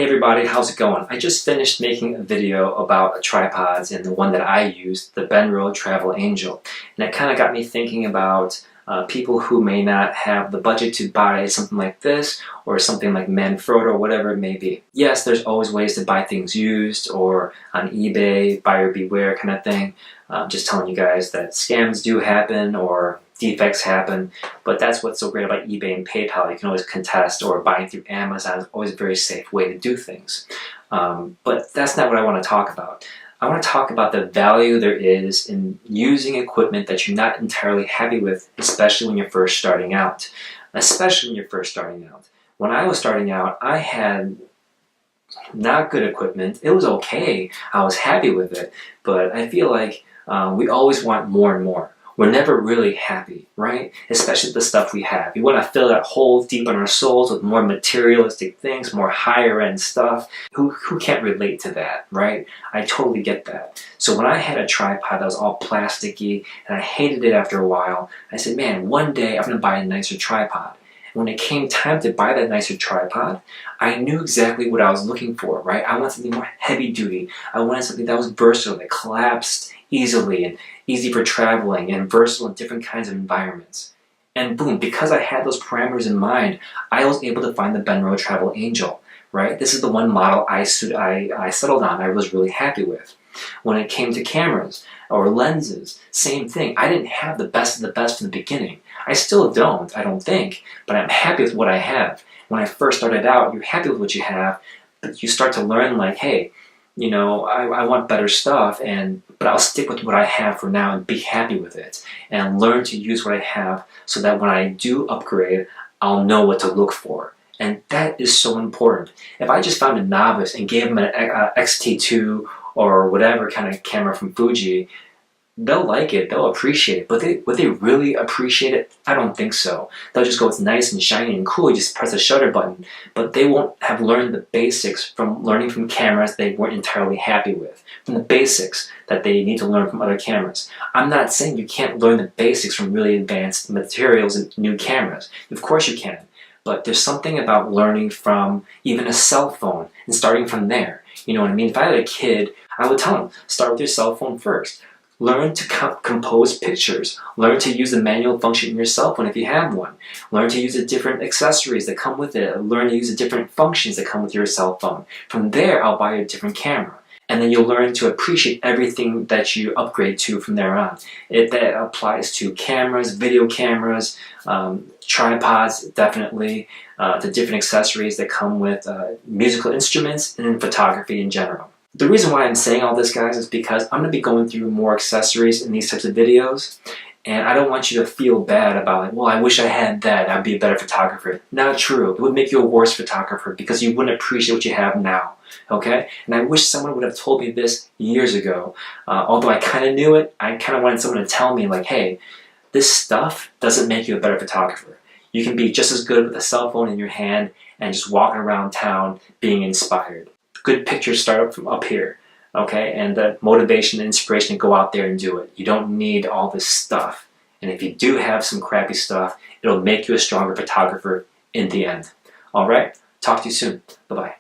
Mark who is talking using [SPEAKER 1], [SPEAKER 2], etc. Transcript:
[SPEAKER 1] Hey everybody, how's it going? I just finished making a video about tripods and the one that I used, the Morton Travel Angel. And it kind of got me thinking about people who may not have the budget to buy something like this or something like Manfrotto or whatever it may be. Yes, there's always ways to buy things used or on eBay, buyer beware kind of thing. Just telling you guys that scams do happen or defects happen, but that's what's so great about eBay and PayPal. You can always contest, or buying through Amazon is always a very safe way to do things. But that's not what I want to talk about. I want to talk about the value there is in using equipment that you're not entirely happy with, especially when you're first starting out. When I was starting out, I had not good equipment. It was okay. I was happy with it, but I feel like we always want more and more. We're never really happy, right? Especially the stuff we have. We want to fill that hole deep in our souls with more materialistic things, more higher end stuff. Who can't relate to that, right? I totally get that. So when I had a tripod that was all plasticky and I hated it after a while, I said, man, one day I'm going to buy a nicer tripod. When it came time to buy that nicer tripod, I knew exactly what I was looking for, right? I wanted something more heavy duty. I wanted something that was versatile, that collapsed easily and easy for traveling and versatile in different kinds of environments. And boom, because I had those parameters in mind, I was able to find the Morton Travel Angel, right? This is the one model I settled on, I was really happy with. When it came to cameras or lenses, same thing. I didn't have the best of the best in the beginning. I still don't, I don't think, but I'm happy with what I have. When I first started out, you're happy with what you have, but you start to learn like, hey, you know, I want better stuff, but I'll stick with what I have for now and be happy with it and learn to use what I have so that when I do upgrade, I'll know what to look for. And that is so important. If I just found a novice and gave them an XT2 or whatever kind of camera from Fuji, they'll like it, they'll appreciate it, but would they really appreciate it? I don't think so. They'll just go, it's nice and shiny and cool, you just press the shutter button, but they won't have learned the basics from learning from cameras they weren't entirely happy with, from the basics that they need to learn from other cameras. I'm not saying you can't learn the basics from really advanced materials and new cameras. Of course you can, but there's something about learning from even a cell phone and starting from there. You know what I mean? If I had a kid, I would tell them, start with your cell phone first. Learn to compose pictures. Learn to use the manual function in your cell phone if you have one. Learn to use the different accessories that come with it. Learn to use the different functions that come with your cell phone. From there, I'll buy you a different camera. And then you'll learn to appreciate everything that you upgrade to from there on. That applies to cameras, video cameras, tripods, definitely, the different accessories that come with musical instruments and photography in general. The reason why I'm saying all this, guys, is because I'm going to be going through more accessories in these types of videos, and I don't want you to feel bad about, like, well, I wish I had that, I'd be a better photographer. Not true. It would make you a worse photographer because you wouldn't appreciate what you have now, okay? And I wish someone would have told me this years ago. Although I kind of knew it, I kind of wanted someone to tell me, like, hey, this stuff doesn't make you a better photographer. You can be just as good with a cell phone in your hand and just walking around town being inspired. Good pictures start from up here, okay? And the motivation and inspiration to go out there and do it. You don't need all this stuff. And if you do have some crappy stuff, it'll make you a stronger photographer in the end. All right? Talk to you soon. Bye-bye.